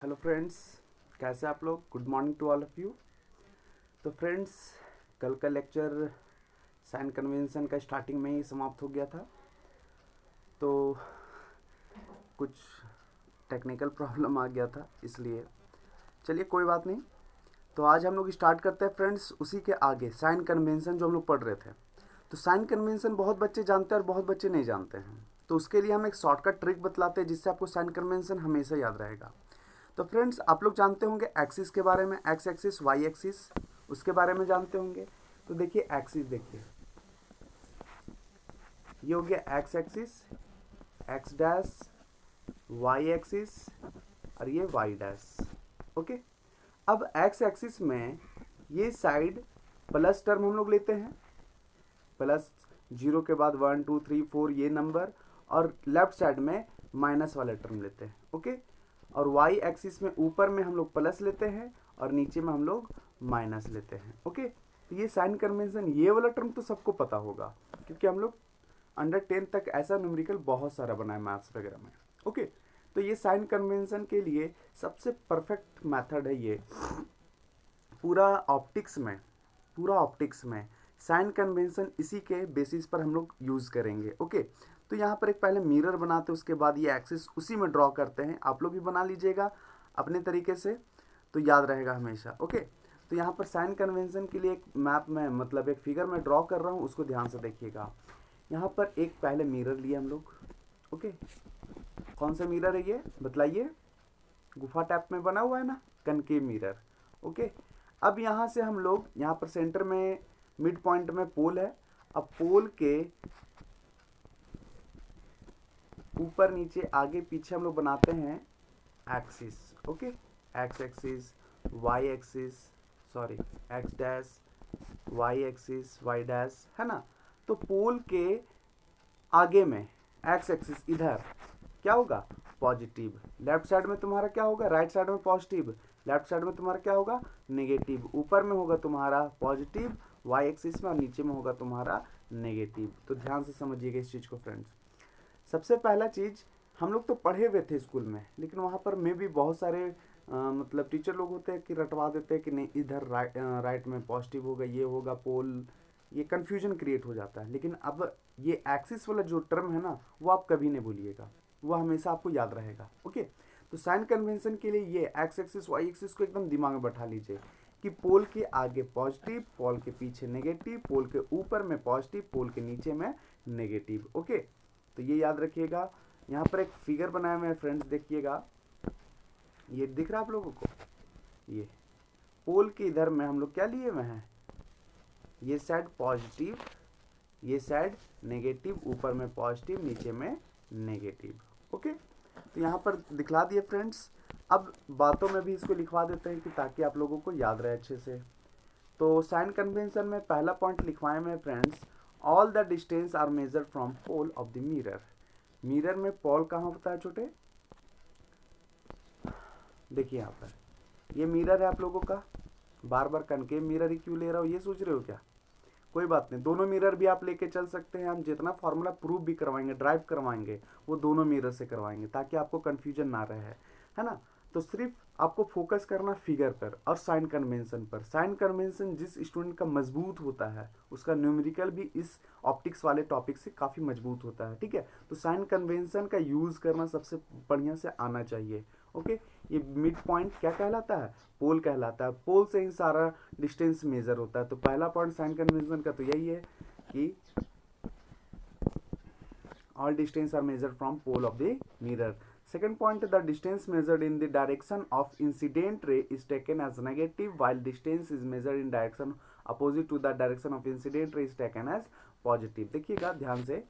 Hello friends, कैसे आप लोग। Good morning to all of you. तो फ्रेंड्स, कल का लेक्चर साइन कन्वेंशन का स्टार्टिंग में ही समाप्त हो गया था, तो कुछ टेक्निकल प्रॉब्लम आ गया था, इसलिए चलिए कोई बात नहीं। तो आज हम लोग स्टार्ट करते हैं फ्रेंड्स उसी के आगे साइन कन्वेंशन जो हम लोग पढ़ रहे थे। तो साइन कन्वेंशन बहुत बच्चे जानते हैं और बहुत बच्चे नहीं जानते हैं, तो उसके लिए हम एक शॉर्टकट ट्रिक बतलाते हैं जिससे आपको साइन कन्वेंशन हमेशा याद रहेगा। तो फ्रेंड्स, आप लोग जानते होंगे एक्सिस के बारे में, एक्स एक्सिस वाई एक्सिस, उसके बारे में जानते होंगे। तो देखिए एक्सिस, देखिए ये हो गया X axis, X dash, Y axis और ये वाई डैश। ओके, अब एक्स एक्सिस में ये साइड प्लस टर्म हम लोग लेते हैं, प्लस जीरो के बाद 1 2 3 4 ये नंबर, और लेफ्ट साइड में माइनस वाला टर्म लेते हैं। ओके, और वाई एक्सिस में ऊपर में हम लोग प्लस लेते हैं और नीचे में हम लोग माइनस लेते हैं। ओके, तो ये साइन कन्वेंशन, ये वाला टर्म तो सबको पता होगा क्योंकि हम लोग अंडर 10 तक ऐसा न्यूमेरिकल बहुत सारा बना है मैथ्स वगैरह में। ओके, तो ये साइन कन्वेंशन के लिए सबसे परफेक्ट मेथड है ये। पूरा ऑप्टिक्स में, पूरा ऑप्टिक्स में साइन कन्वेंशन इसी के बेसिस पर हम लोग यूज़ करेंगे। ओके, तो यहाँ पर एक पहले मिरर बनाते हैं, उसके बाद ये एक्सिस उसी में ड्रॉ करते हैं। आप लोग भी बना लीजिएगा अपने तरीके से, तो याद रहेगा हमेशा। ओके, तो यहाँ पर साइन कन्वेंशन के लिए एक मैप में, मतलब एक फिगर में ड्रॉ कर रहा हूँ, उसको ध्यान से देखिएगा। यहाँ पर एक पहले मिरर लिए हम लोग। ओके, कौन सा मिरर है ये बतलाइए। गुफा टाइप में बना हुआ है ना, कनकेव मिरर। ओके, अब यहाँ से हम लोग, यहाँ पर सेंटर में मिड पॉइंट में पोल है। अब पोल के ऊपर नीचे आगे पीछे हम लोग बनाते हैं axis. Okay, X axis, Y axis, sorry X dash, Y axis, Y dash, है ना। तो पोल के आगे में एक्स एक्सिस इधर क्या होगा, पॉजिटिव। लेफ्ट साइड में तुम्हारा क्या होगा, राइट साइड में पॉजिटिव, लेफ्ट साइड में तुम्हारा क्या होगा, नेगेटिव। ऊपर में होगा तुम्हारा पॉजिटिव वाई एक्सिस में और नीचे में होगा तुम्हारा नेगेटिव। तो ध्यान से समझिएगा इस चीज़ को फ्रेंड्स। सबसे पहला चीज़, हम लोग तो पढ़े हुए थे स्कूल में, लेकिन वहाँ पर में भी बहुत सारे मतलब टीचर लोग होते हैं कि रटवा देते हैं कि नहीं इधर राइट में पॉजिटिव होगा, ये होगा पोल, ये कन्फ्यूजन क्रिएट हो जाता है। लेकिन अब ये एक्सिस वाला जो टर्म है ना, वो आप कभी नहीं भूलिएगा, वो हमेशा आपको याद रहेगा। ओके, तो साइन कन्वेंशन के लिए ये एक्स एक्सिस वाई एक्सिस को एकदम दिमाग में बैठा लीजिए कि पोल के आगे पॉजिटिव, पोल के पीछे नेगेटिव, पोल के ऊपर में पॉजिटिव, पोल के नीचे में नेगेटिव। ओके, तो ये याद रखिएगा। यहाँ पर एक फिगर बनाया हुआ है फ्रेंड्स, देखिएगा, ये दिख रहा है आप लोगों को। ये पोल के इधर में हम लोग क्या लिए हुए हैं, ये साइड पॉजिटिव, ये साइड नेगेटिव, ऊपर में पॉजिटिव, नीचे में नेगेटिव। ओके, तो यहाँ पर दिखला दिए फ्रेंड्स। अब बातों में भी इसको लिखवा देते हैं कि ताकि आप लोगों को याद रहे अच्छे से। तो साइन कन्वेंशन में पहला पॉइंट लिखवाए में friends, all the distance are measured from pole of the mirror. Mirror में पोल कहाँ होता है छोटे, देखिए यहाँ पर ये मिरर है आप लोगों का। बार बार कनकेव मिरर ही क्यों ले रहा हूँ, ये सोच रहे हो क्या। कोई बात नहीं, दोनों मिरर भी आप लेके चल सकते हैं। हम जितना फॉर्मूला प्रूफ भी करवाएंगे, ड्राइव करवाएंगे, वो दोनों मिरर से करवाएंगे ताकि आपको कन्फ्यूजन ना रहे, है ना। तो सिर्फ आपको फोकस करना फिगर पर और साइन कन्वेंशन पर। साइन कन्वेंशन जिस स्टूडेंट का मजबूत होता है, उसका न्यूमेरिकल भी इस ऑप्टिक्स वाले टॉपिक से काफ़ी मजबूत होता है। ठीक है, तो साइन कन्वेंशन का यूज़ करना सबसे बढ़िया से आना चाहिए। ओके, ये मिड पॉइंट क्या कहलाता है, पोल कहलाता है। पोल से ही सारा डिस्टेंस मेजर होता है। तो पहला पॉइंट साइन कन्वेंशन का तो यही है कि all distance are measured from pole of the mirror. Second point, the distance measured in the direction of incident ray is taken as negative, while distance is measured in direction opposite to the direction of incident ray is taken as positive. देखिएगा ध्यान से,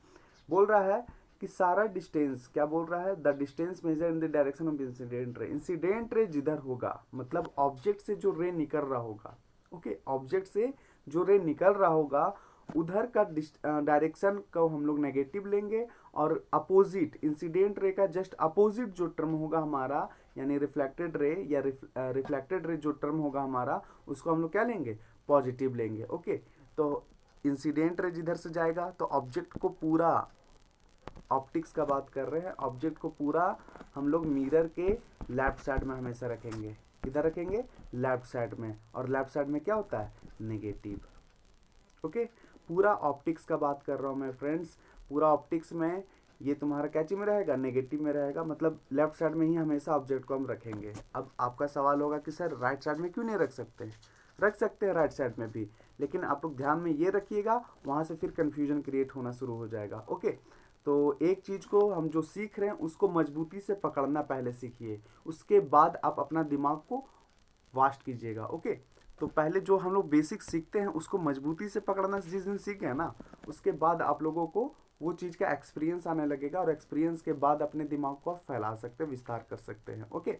बोल रहा है कि सारा distance, क्या बोल रहा है, the distance measure in the direction of incident ray. Incident ray जिधर होगा, मतलब ऑब्जेक्ट से जो रे निकल रहा होगा, ओके, ऑब्जेक्ट से जो रे निकल रहा होगा उधर का डायरेक्शन को हम लोग नेगेटिव लेंगे, और अपोजिट इंसिडेंट रे का जस्ट अपोजिट जो टर्म होगा हमारा, यानी रिफ्लेक्टेड रे या रिफ्लेक्टेड रे जो टर्म होगा हमारा, उसको हम लोग क्या लेंगे, पॉजिटिव लेंगे। ओके, तो इंसिडेंट रे जिधर से जाएगा तो ऑब्जेक्ट को पूरा, ऑप्टिक्स का बात कर रहे हैं, ऑब्जेक्ट को पूरा हम लोग मिरर के लेफ्ट साइड में हमेशा रखेंगे। किधर रखेंगे? लेफ्ट साइड में। और लेफ्ट साइड में क्या होता है? नेगेटिव। ओके, पूरा ऑप्टिक्स का बात कर रहा हूँ मैं फ्रेंड्स। पूरा ऑप्टिक्स में ये तुम्हारा कैची में रहेगा, नेगेटिव में रहेगा, मतलब लेफ्ट साइड में ही हमेशा ऑब्जेक्ट को हम रखेंगे। अब आपका सवाल होगा कि सर राइट साइड में क्यों नहीं रख सकते? रख सकते हैं राइट साइड में भी, लेकिन आप लोग ध्यान में ये रखिएगा, वहाँ से फिर कन्फ्यूजन क्रिएट होना शुरू हो जाएगा। ओके, तो एक चीज़ को हम जो सीख रहे हैं उसको मजबूती से पकड़ना पहले सीखिए, उसके बाद आप अपना दिमाग को वास्ट कीजिएगा। ओके, तो पहले जो हम लोग बेसिक सीखते हैं उसको मजबूती से पकड़ना जिस दिन सीखे हैं ना, उसके बाद आप लोगों को वो चीज़ का एक्सपीरियंस आने लगेगा, और एक्सपीरियंस के बाद अपने दिमाग को आप फैला सकते हैं, विस्तार कर सकते हैं। ओके,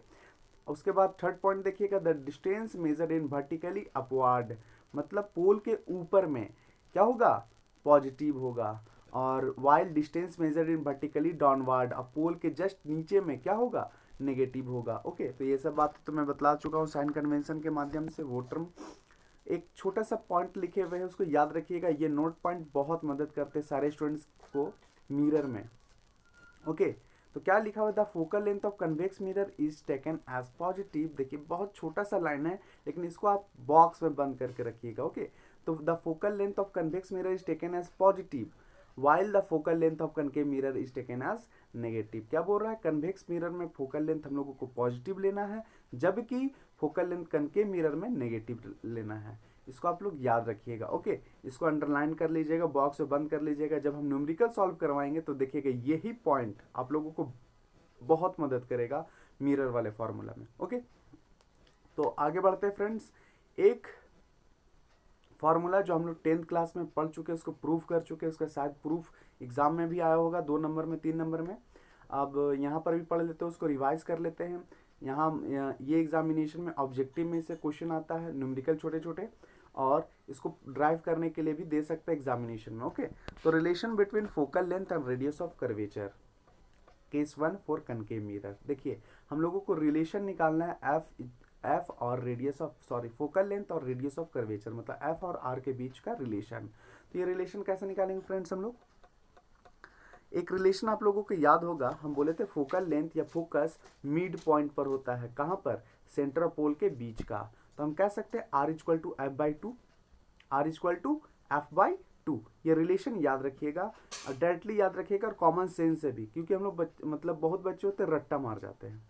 उसके बाद थर्ड पॉइंट देखिएगा, the distance measured in vertically upward, मतलब पोल के ऊपर में क्या होगा? पॉजिटिव होगा। और while distance measured in vertically downward, अब पोल के जस्ट नीचे में क्या होगा? नेगेटिव होगा। ओके, तो ये सब बात तो मैं बतला चुका हूँ साइन कन्वेंशन के माध्यम से। वो टर्म एक छोटा सा पॉइंट लिखे हुए हैं, उसको याद रखिएगा। ये नोट पॉइंट बहुत मदद करते हैं सारे स्टूडेंट्स को मिरर में। ओके, तो क्या लिखा हुआ? The focal length of convex mirror is taken as positive. देखिए बहुत छोटा सा लाइन है, लेकिन इसको आप बॉक्स में बंद करके रखिएगा। ओके, तो the focal length of convex mirror is taken as positive while the focal length of concave mirror is taken as negative. क्या बोल रहा है? कन्वेक्स मिरर में फोकल लेंथ हम लोगों को पॉजिटिव लेना है, जबकि फोकल लेंथ कनकेव मिरर में नेगेटिव लेना है। इसको आप लोग याद रखिएगा। ओके, इसको अंडरलाइन कर लीजिएगा, बॉक्स में बंद कर लीजिएगा। जब हम न्यूमेरिकल सॉल्व करवाएंगे तो देखिएगा यही पॉइंट आप लोगों को बहुत मदद करेगा मिरर वाले फॉर्मूला में। ओके, तो आगे बढ़ते हैं फ्रेंड्स। एक फॉर्मूला जो हम लोग 10th क्लास में पढ़ चुके हैं, उसको प्रूफ कर चुके हैं, उसका शायद प्रूफ एग्जाम में भी आया होगा, 2 नंबर में, 3 नंबर में। अब यहाँ पर भी पढ़ लेते हैं, उसको रिवाइज कर लेते हैं। यहाँ ये एग्जामिनेशन में ऑब्जेक्टिव में से क्वेश्चन आता है, न्यूमेरिकल छोटे छोटे, और इसको ड्राइव करने के लिए भी दे सकते हैं एग्जामिनेशन में। ओके, तो relation between focal length and radius of curvature, case 1 for concave mirror. देखिए हम लोगों को रिलेशन निकालना है एफ और रेडियस ऑफ फोकल लेंथ और रेडियस ऑफ कर्वेचर, मतलब एफ और आर के बीच का रिलेशन। तो ये रिलेशन कैसे निकालेंगे फ्रेंड्स हम लोग? एक रिलेशन आप लोगों को याद होगा, हम बोले थे फोकल लेंथ या फोकस मिड पॉइंट पर होता है। कहाँ पर? सेंटर ऑफ पोल के बीच का। तो हम कह सकते हैं R equal to F by two, R equal to F by two. ये रिलेशन याद रखिएगा, और डायरेक्टली याद रखिएगा, और कॉमन सेंस से भी, क्योंकि हम लोग मतलब बहुत बच्चे होते हैं रट्टा मार जाते हैं।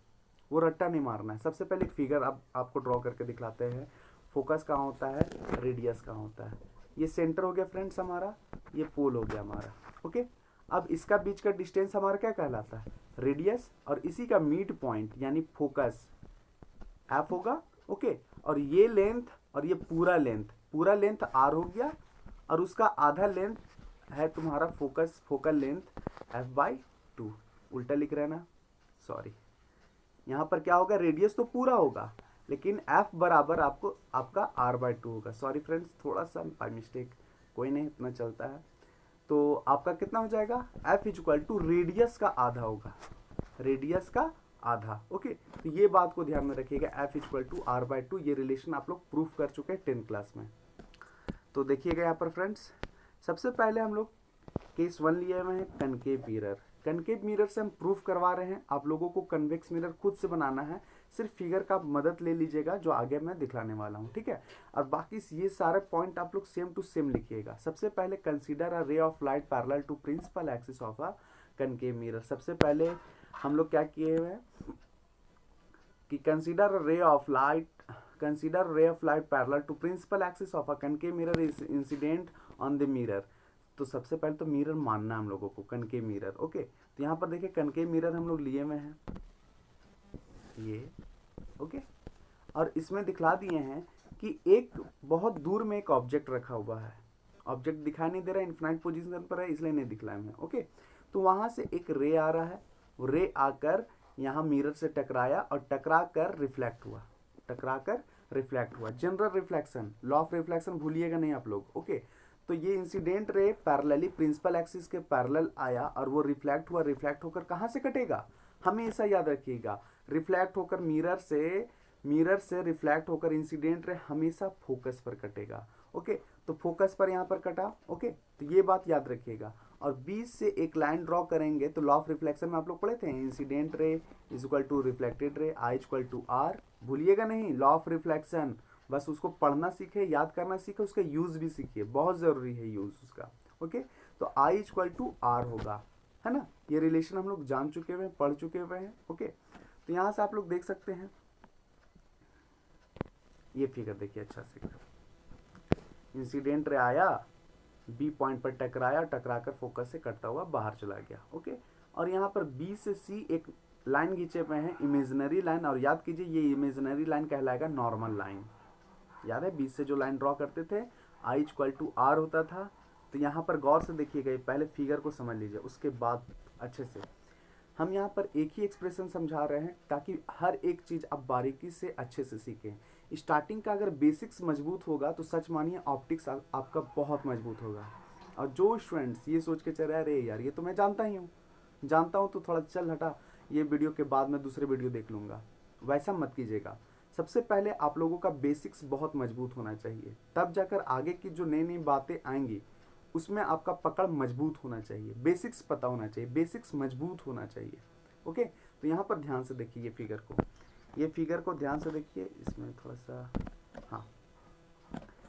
वो रट्टा नहीं मारना है। सबसे पहले एक फिगर आपको ड्रॉ करके दिखलाते हैं। फोकस कहाँ होता है, रेडियस कहाँ होता है। ये सेंटर हो गया फ्रेंड्स हमारा, ये पोल हो गया हमारा। ओके, अब इसका बीच का डिस्टेंस हमारा क्या कहलाता है? रेडियस, और इसी का मिड पॉइंट यानी फोकस एफ होगा। ओके, और ये लेंथ और ये पूरा लेंथ आर हो गया, और उसका आधा लेंथ है तुम्हारा focal length F by to. उल्टा लिख रहे हैं ना, सॉरी। यहाँ पर क्या होगा? रेडियस तो पूरा होगा, लेकिन एफ बराबर आपको आपका आर बाई टू होगा। सॉरी फ्रेंड्स, थोड़ा सा बाई मिस्टेक, कोई नहीं, इतना चलता है। तो आपका कितना हो जाएगा? एफ इक्वल टू रेडियस का आधा होगा, रेडियस का आधा। ओके, तो ये बात को ध्यान में रखिएगा, F equal to R by two. ये रिलेशन आप लोग प्रूफ कर चुके हैं 10th क्लास में। तो देखिएगा यहाँ पर फ्रेंड्स, सबसे पहले हम लोग केस 1 लिए हुए हैं, कनकेव मिरर। कनकेव मिरर से हम प्रूफ करवा रहे हैं, आप लोगों को कन्वेक्स मिरर खुद से बनाना है, सिर्फ फिगर का मदद ले लीजिएगा जो आगे मैं दिखलाने वाला हूँ, ठीक है। और बाकी ये सारे पॉइंट आप लोग सेम टू सेम लिखिएगा। सबसे पहले consider a ray of light parallel to principal axis of a concave mirror. सबसे पहले हम लोग क्या किए हुए हैं कि consider ray of light parallel to principal axis of a concave mirror is incident on the mirror. तो सबसे पहले तो मिरर मानना है हम लोगों को, कनकेव मिरर। ओके, तो यहाँ पर देखिए कनकेव मिरर हम लोग लिए हुए हैं ये। ओके, और इसमें दिखला दिए हैं कि एक बहुत दूर में एक ऑब्जेक्ट रखा हुआ है। ऑब्जेक्ट दिखाई नहीं दे रहा है, इनफाइनाइट पोजीशन पर है, इसलिए नहीं दिखलाए हैं। ओके, तो वहां से एक रे आ रहा है, वो रे आकर यहाँ मिरर से टकराया और टकरा कर रिफ्लेक्ट हुआ। General reflection, law of reflection भूलिएगा नहीं आप लोग। ओके, तो ये incident ray parallelly principal axis के पैरेलल आया और वो रिफ्लेक्ट हुआ। रिफ्लेक्ट होकर कहाँ से कटेगा? हमेशा याद रखिएगा, रिफ्लेक्ट होकर मिरर से रिफ्लेक्ट होकर इंसिडेंट रे हमेशा फोकस पर कटेगा। ओके, तो फोकस पर यहाँ पर कटा। ओके, तो ये बात याद रखिएगा। और बीच से एक लाइन ड्रॉ करेंगे तो लॉ ऑफ रिफ्लेक्शन में आप लोग पढ़े थे, incident ray is equal to reflected ray, I equal to are, भूलिएगा नहीं लॉ ऑफ रिफ्लेक्शन, बस उसको पढ़ना सीखे, याद करना सीखे, उसका यूज भी सीखिए, बहुत जरूरी है यूज उसका। ओके, तो आई इक्वल टू आर होगा, है ना, ये रिलेशन हम लोग जान चुके हुए हैं, पढ़ चुके हुए हैं। ओके, तो यहां से आप लोग देख सकते हैं ये फिगर देखिए अच्छा से, इंसिडेंट रे आया, बी पॉइंट पर टकराया, टकराकर फोकस से कटता हुआ बाहर चला गया। ओके, और यहाँ पर बी से सी एक लाइन खींचे हुए हैं, इमेजिनरी लाइन, और याद कीजिए ये इमेजिनरी लाइन कहलाएगा नॉर्मल लाइन। याद है बीच से जो लाइन ड्रॉ करते थे आई इक्वल टू आर होता था। तो यहाँ पर गौर से देखिएगा, पहले फिगर को समझ लीजिए, उसके बाद अच्छे से हम यहाँ पर एक ही एक्सप्रेशन समझा रहे हैं ताकि हर एक चीज़ आप बारीकी से अच्छे से सीखें। स्टार्टिंग का अगर बेसिक्स मजबूत होगा तो सच मानिए ऑप्टिक्स आपका बहुत मजबूत होगा। और जो स्टूडेंट्स ये सोच के चल रहे अरे यार ये तो मैं जानता ही हूँ, जानता हूँ तो थोड़ा चल हटा, ये वीडियो के बाद में दूसरे वीडियो देख लूँगा, वैसा मत कीजिएगा। सबसे पहले आप लोगों का बेसिक्स बहुत मजबूत होना चाहिए, तब जाकर आगे की जो नई नई बातें आएंगी उसमें आपका पकड़ मजबूत होना चाहिए, बेसिक्स पता होना चाहिए, बेसिक्स मजबूत होना चाहिए। ओके, तो यहाँ पर ध्यान से देखिए ये फिगर को, ये फिगर को ध्यान से देखिए, इसमें थोड़ा सा, हाँ,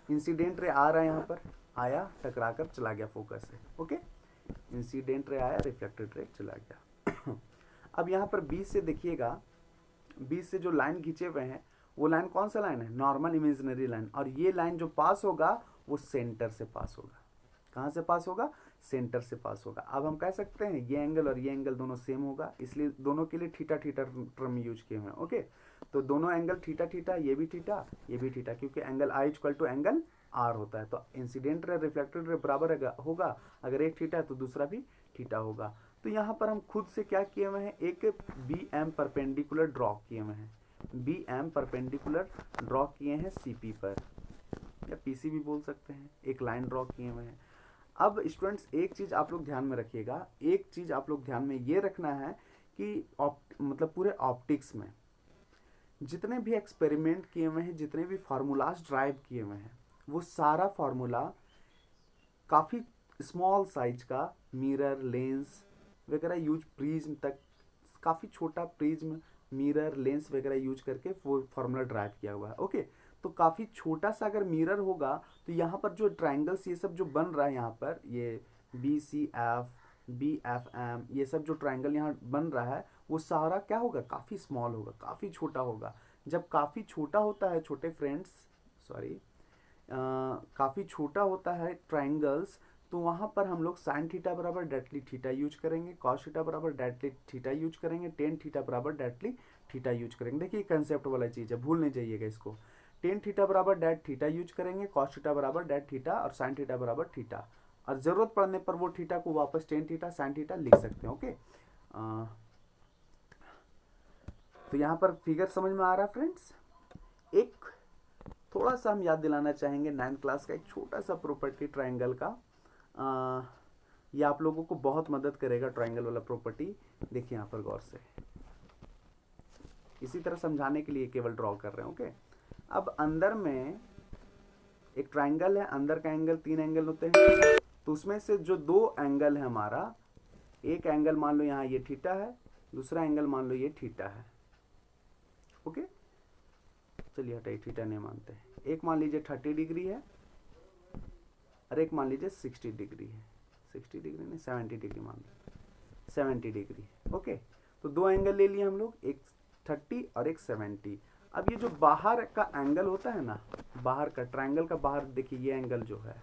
इंसिडेंट रे आ रहा है, यहाँ पर आया, टकरा कर चला गया फोकस से। ओके, इंसिडेंट रे आया, रिफ्लेक्टेड रे चला गया। अब यहाँ पर बीच से देखिएगा, बीच से जो लाइन खींचे हुए हैं वो लाइन कौन सा लाइन है, नॉर्मल इमेजिनरी लाइन, और ये लाइन जो पास होगा वो सेंटर से पास होगा। कहाँ से पास होगा, सेंटर से पास होगा। अब हम कह सकते हैं ये एंगल और ये एंगल दोनों सेम होगा, इसलिए दोनों के लिए थीटा थीटा टर्म यूज किए हुए हैं। ओके, तो दोनों एंगल थीटा थीटा, ये भी थीटा, ये भी थीटा, क्योंकि angle I equal to angle R होता है। तो इंसिडेंट रे रिफ्लेक्टेड रे बराबर होगा, अगर एक थीटा है तो दूसरा भी थीटा होगा। तो यहाँ पर हम खुद से क्या किए हुए हैं, एक बी एम परपेंडिकुलर ड्रॉ किए हुए हैं, बी एम परपेंडिकुलर ड्रॉ किए हैं सीपी पर, या पीसी भी बोल सकते हैं, एक लाइन ड्रॉ किए हुए हैं। अब स्टूडेंट्स एक चीज़ आप लोग ध्यान में रखिएगा, एक चीज़ आप लोग ध्यान में ये रखना है कि मतलब पूरे ऑप्टिक्स में जितने भी एक्सपेरिमेंट किए हुए हैं, जितने भी फार्मूलाज ड्राइव किए हुए हैं, वो सारा फार्मूला काफ़ी स्मॉल साइज का मिरर, लेंस वगैरह यूज, प्रिज्म तक, काफ़ी छोटा प्रिज्म, मिरर, लेंस वगैरह यूज करके वो फार्मूला ड्राइव किया हुआ है। ओके, तो काफ़ी छोटा सा अगर मिरर होगा तो यहाँ पर जो ट्राइंगल्स ये सब जो बन रहा है, यहाँ पर ये B C F, B F M, ये सब जो ट्राइंगल यहाँ बन रहा है वो सारा क्या होगा, काफ़ी स्मॉल होगा, काफ़ी छोटा होगा। जब काफ़ी छोटा होता है छोटे फ्रेंड्स, सॉरी, काफ़ी छोटा होता है ट्राइंगल्स, तो वहाँ पर हम लोग साइन थीटा बराबर डायरेक्टली थीटा यूज करेंगे, कॉस थीटा बराबर डायरेक्टली थीटा यूज करेंगे, टेन थीटा बराबर डायरेक्टली थीटा यूज करेंगे। देखिए कंसेप्ट वाला चीज़ है, भूल नहीं जाइएगा इसको। टेन थीटा बराबर डायरेक्ट थीटा यूज करेंगे, कॉस थीटा बराबर डायरेक्ट थीटा, और साइन थीटा बराबर थीटा, और ज़रूरत पड़ने पर वो थीटा को वापस टेन थीटा साइन थीटा लिख सकते हैं। ओके, तो यहाँ पर फिगर समझ में आ रहा है फ्रेंड्स। एक थोड़ा सा हम याद दिलाना चाहेंगे 9th क्लास का एक छोटा सा प्रॉपर्टी ट्राइंगल का, ये आप लोगों को बहुत मदद करेगा, ट्राइंगल वाला प्रॉपर्टी। देखिए यहाँ पर गौर से, इसी तरह समझाने के लिए केवल ड्रॉ कर रहे हैं। ओके, अब अंदर में एक ट्राइंगल है, अंदर का एंगल 3 एंगल होते हैं, तो उसमें से जो 2 एंगल है हमारा, एक एंगल मान लो यहाँ ये थीटा है, दूसरा एंगल मान लो ये थीटा है। ओके, चलिए हटाइए, थीटा नहीं मानते हैं। एक मान लीजिए 30 डिग्री है और एक मान लीजिए 60 डिग्री है, 60 डिग्री नहीं 70 डिग्री मान लो, 70 डिग्री। ओके, तो 2 एंगल ले लिए हम लोग, एक 30 और एक 70। अब ये जो बाहर का एंगल होता है ना, बाहर का ट्राइंगल का बाहर देखिए ये एंगल जो है,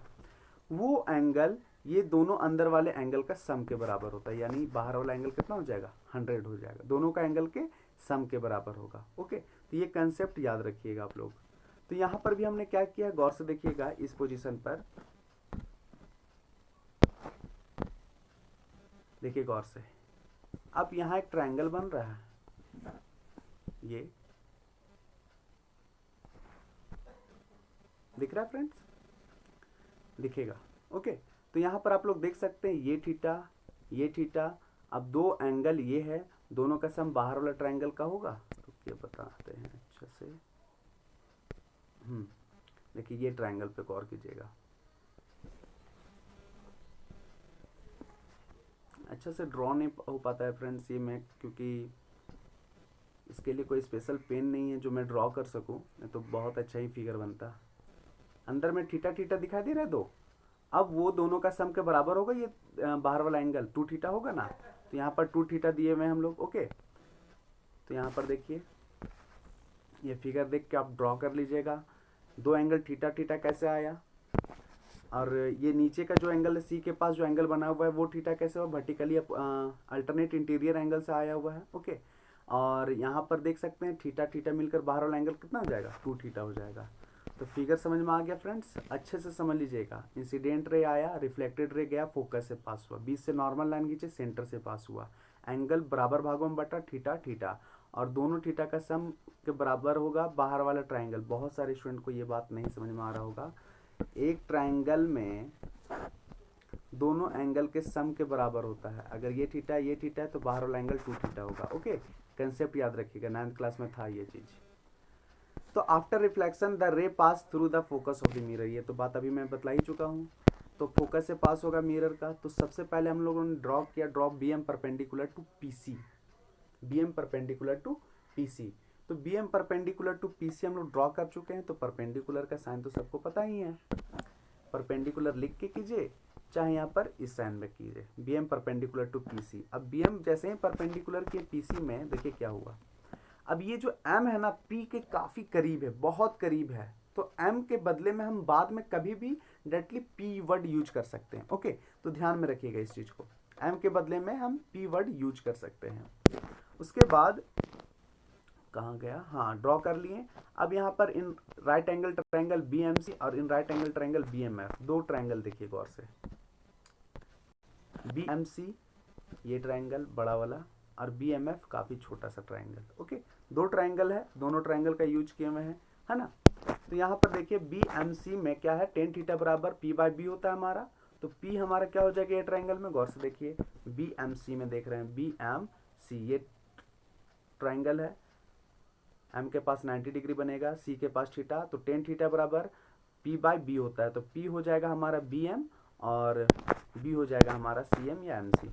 वो एंगल ये दोनों अंदर वाले एंगल का सम के बराबर होता है, यानी बाहर वाला एंगल कितना हो जाएगा, 100 हो जाएगा, दोनों का एंगल के सम के बराबर होगा। ओके, तो ये कंसेप्ट याद रखिएगा आप लोग। तो यहाँ पर भी हमने क्या किया, गौर से देखिएगा इस पोजीशन पर, देखिए गौर से, अब यहाँ एक ट्राइंगल बन रहा है, ये दिख रहा है फ्रेंड्स, दिखेगा। ओके, तो यहाँ पर आप लोग देख सकते हैं ये थीटा, ये थीटा, अब 2 एंगल ये है, दोनों का सम बाहर वाला ट्राइंगल का होगा, तो ये बताते हैं अच्छे से। देखिए ये ट्राइंगल पे गौर कीजिएगा, अच्छा से ड्रॉ नहीं हो पाता है फ्रेंड्स ये मैं, क्योंकि इसके लिए कोई स्पेशल पेन नहीं है जो मैं ड्रॉ कर सकूं, नहीं तो बहुत अच्छा ही फिगर बनता। अंदर में थीटा थीटा दिखाई दे रहा है दो। अब वो दोनों का सम के बराबर होगा ये बाहर वाला एंगल 2 थीटा होगा ना, तो यहाँ पर 2 थीटा दिए हुए हैं हम लोग। ओके, तो यहाँ पर देखिए ये फिगर देख के आप ड्रॉ कर लीजिएगा। दो एंगल थीटा थीटा कैसे आया, और ये नीचे का जो एंगल है सी के पास जो एंगल बना हुआ है वो थीटा कैसे हुआ, वर्टिकली अल्टरनेट इंटीरियर एंगल से आया हुआ है। ओके, और यहाँ पर देख सकते हैं थीटा थीटा मिलकर बाहर वाला एंगल कितना हो जाएगा, 2 थीटा हो जाएगा। तो फिगर समझ में आ गया फ्रेंड्स, अच्छे से समझ लीजिएगा। इंसिडेंट रे आया, रिफ्लेक्टेड रे गया, फोकस से पास हुआ, बीच से नॉर्मल लाइन खींचे, सेंटर से पास हुआ, एंगल बराबर भागों में बटा थीटा थीटा, और दोनों थीटा का सम के बराबर होगा बाहर वाला ट्राइंगल। बहुत सारे स्टूडेंट को ये बात नहीं समझ में आ रहा होगा, एक ट्राइंगल में दोनों एंगल के सम के बराबर होता है। अगर ये थीटा है तो बाहर वाला एंगल 2 थीटा होगा। ओके, कंसेप्ट याद रखिएगा, 9th क्लास में था ये चीज। तो आफ्टर रिफ्लेक्शन द रे pass through the focus of the mirror, ये तो बात अभी मैं बतला ही चुका हूँ। तो फोकस से पास होगा मिरर का, तो सबसे पहले हम लोगों ने ड्रॉ किया, draw B M perpendicular to P C, B M perpendicular to P C. तो B M perpendicular to P C हम लोग ड्रॉ कर चुके हैं। तो परपेंडिकुलर का साइन तो सबको पता ही है, परपेंडिकुलर लिख के कीजिए, चाहे यहाँ पर इस साइन में कीजिए, B M perpendicular to P C. अब बी एम जैसे ही परपेंडिकुलर किए पी सी में, देखिए क्या हुआ। अब ये जो m है ना p के काफी करीब है, बहुत करीब है, तो m के बदले में हम बाद में कभी भी डायरेक्टली p वर्ड यूज कर सकते हैं। ओके, तो ध्यान में रखिएगा इस चीज को, m के बदले में हम p वर्ड यूज कर सकते हैं। उसके बाद कहाँ गया, हाँ ड्रॉ कर लिए। अब यहाँ पर in right angle triangle BMC और in right angle triangle BMF, दो ट्रायंगल देखिए गौर से, BMC ये ट्रायंगल बड़ा वाला और BMF काफी छोटा सा ट्रायंगल। ओके, दो ट्रायंगल है, दोनों ट्रायंगल का यूज किए हुए हैं, है ना। तो यहाँ पर देखिए BMC में क्या है, टेन थीटा बराबर P/B होता है हमारा। तो P हमारा क्या हो जाएगा ये ट्रायंगल में, गौर से देखिए BMC में देख रहे हैं, BMC ये ट्रायंगल है, M के पास 90 डिग्री बनेगा, C के पास थीटा, तो टेन थीटा बराबर P/B होता है। तो P हो जाएगा हमारा BM और B हो जाएगा हमारा CM या MC,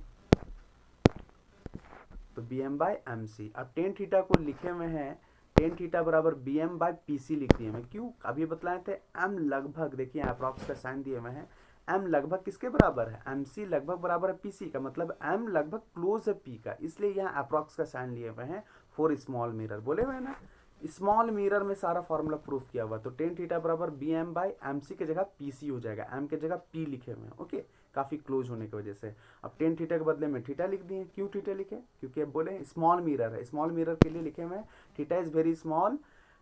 तो BM/MC। अब टेन थीटा को लिखे हुए हैं, टेन थीटा बराबर BM/PC लिख दिए मैं, क्यों अभी बतलाए थे, M लगभग, देखिए अप्रॉक्स का साइन दिए हुए हैं, M लगभग किसके बराबर है, MC लगभग बराबर है PC का, मतलब M लगभग क्लोज है P का, इसलिए यहाँ अप्रॉक्स का साइन लिए हुए हैं फॉर स्मॉल मिरर, बोले हुए ना। स्मॉल मिरर में सारा फॉर्मूला प्रूफ किया हुआ, तो टेन थीटा बराबर BM/MC की जगह PC हो जाएगा, M की जगह P लिखे हुए हैं। ओके, काफी क्लोज होने की वजह से। अब टेन थीटा के बदले में थीटा लिख दिए, क्यों थीटा लिखे, क्योंकि अब बोले स्मॉल मिरर है, स्मॉल मिरर के लिए लिखे हुए हैं थीटा इज वेरी स्मॉल,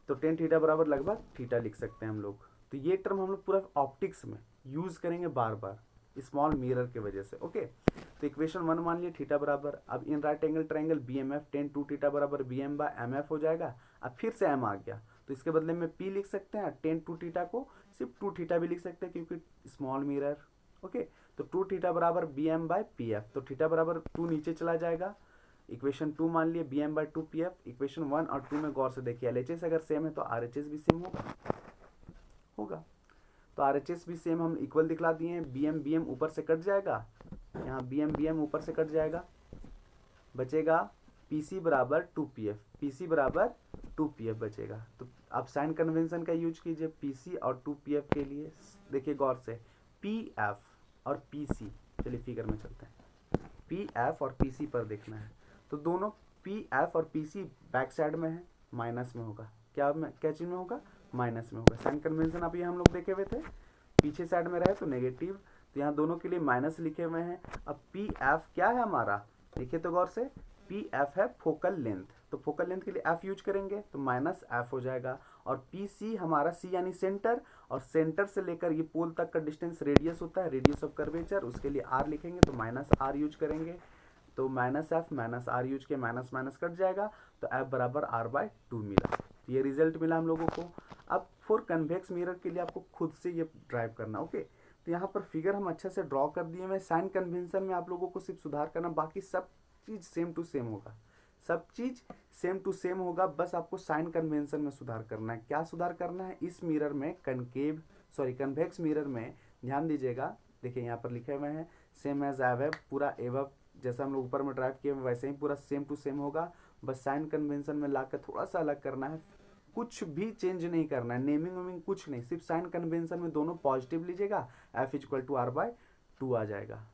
तो टेन थीटा बराबर लगभग थीटा लिख सकते हैं हम लोग। तो ये टर्म हम लोग पूरा ऑप्टिक्स में यूज करेंगे बार बार स्मॉल मिरर की वजह से। ओके, तो इक्वेशन 1 मान लिया थीटा बराबर, अब in right angle triangle BMF ten 2 theta बराबर BM/MF हो जाएगा। अब फिर से M आ गया, तो इसके बदले में P लिख सकते हैं, टेन 2 थीटा को सिर्फ 2 थीटा भी लिख सकते हैं क्योंकि स्मॉल मिरर। ओके, तो 2 थीटा बराबर BM/PF, तो थीटा बराबर 2 नीचे चला जाएगा, इक्वेशन 2 मान लिए BM/2PF। इक्वेशन 1 और 2 में गौर से देखिए, LHS अगर सेम है तो RHS भी सेम होगा। तो RHS भी सेम हम इक्वल दिखला दिए हैं, BM ऊपर से कट जाएगा, यहाँ BM ऊपर से कट जाएगा, बचेगा PC बराबर 2PF, PC बराबर 2PF बचेगा। तो आप साइन कन्वेंशन का यूज कीजिए PC और 2PF के लिए। देखिए गौर से PF और PC, चलिए फिगर में चलते हैं, PF और PC पर देखना है, तो दोनों PF और PC बैक साइड में है, माइनस में होगा, क्या चीज में होगा, माइनस में होगा। साइन कन्वेंशन आप ये हम लोग देखे हुए थे, पीछे साइड में रहे तो नेगेटिव, तो यहाँ दोनों के लिए माइनस लिखे हुए हैं। अब PF क्या है हमारा, देखिए तो गौर से, PF है फोकल लेंथ, तो फोकल लेंथ के लिए F यूज करेंगे तो माइनस F हो जाएगा। और PC हमारा C यानी सेंटर, और सेंटर से लेकर ये पोल तक का डिस्टेंस रेडियस होता है, रेडियस ऑफ कर्वेचर, उसके लिए R लिखेंगे तो माइनस R यूज करेंगे, तो minus F minus R use के माइनस माइनस कट जाएगा, तो F बराबर R/2 मिला। तो ये रिजल्ट मिला हम लोगों को। अब फॉर कन्वेक्स मिरर के लिए आपको खुद से ये ड्राइव करना। ओके, तो यहाँ पर फिगर हम अच्छे से ड्रॉ कर दिए हैं, साइन कन्वेंशन में आप लोगों को सिर्फ सुधार करना, बाकी सब चीज़ सेम टू सेम होगा, सब चीज़ सेम टू सेम होगा, बस आपको साइन कन्वेंशन में सुधार करना है। क्या सुधार करना है, इस मिरर में कन्वेक्स मिरर में ध्यान दीजिएगा, देखिए यहाँ पर लिखे हुए हैं सेम एज एव, पूरा एवब जैसा हम लोग ऊपर में ड्राइव किए वैसे ही पूरा सेम टू सेम होगा, बस साइन कन्वेंशन में ला कर थोड़ा सा अलग करना है, कुछ भी चेंज नहीं करना है, नेमिंग वेमिंग कुछ नहीं, सिर्फ साइन कन्वेंशन में दोनों पॉजिटिव लीजिएगा, f=r/2 आ जाएगा।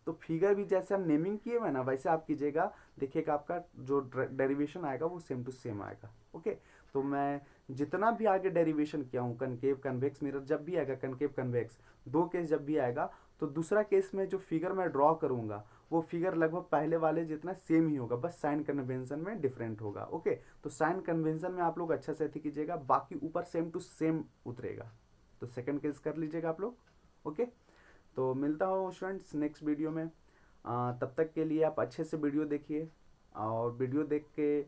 तो फिगर भी जैसे हम नेमिंग किए हुए ना वैसे आप कीजिएगा, देखिएगा आपका जो डेरिवेशन आएगा वो सेम टू सेम आएगा। ओके, तो मैं जितना भी आगे डेरिवेशन किया हूँ, कनकेव कन्वेक्स मिरर जब भी आएगा, कनकेव कन्वेक्स दो केस जब भी आएगा, तो दूसरा केस में जो फिगर मैं ड्रॉ करूंगा वो फिगर लगभग पहले वाले जितना सेम ही होगा, बस साइन कन्वेंशन में डिफरेंट होगा। ओके, तो साइन कन्वेंशन में आप लोग अच्छा से अथी कीजिएगा, बाकी ऊपर सेम टू सेम उतरेगा। तो सेकंड केस कर लीजिएगा आप लोग। ओके, तो मिलता हूँ स्टूडेंट्स नेक्स्ट वीडियो में। तब तक के लिए आप अच्छे से वीडियो देखिए, और वीडियो देख के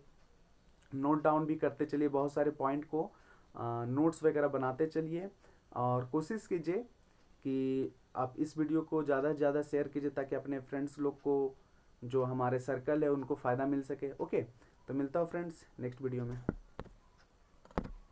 नोट डाउन भी करते चलिए, बहुत सारे पॉइंट को नोट्स वगैरह बनाते चलिए, और कोशिश कीजिए कि आप इस वीडियो को ज़्यादा से ज़्यादा शेयर कीजिए ताकि अपने फ्रेंड्स लोग को, जो हमारे सर्कल है, उनको फ़ायदा मिल सके। ओके, तो मिलता हूँ फ्रेंड्स नेक्स्ट वीडियो में।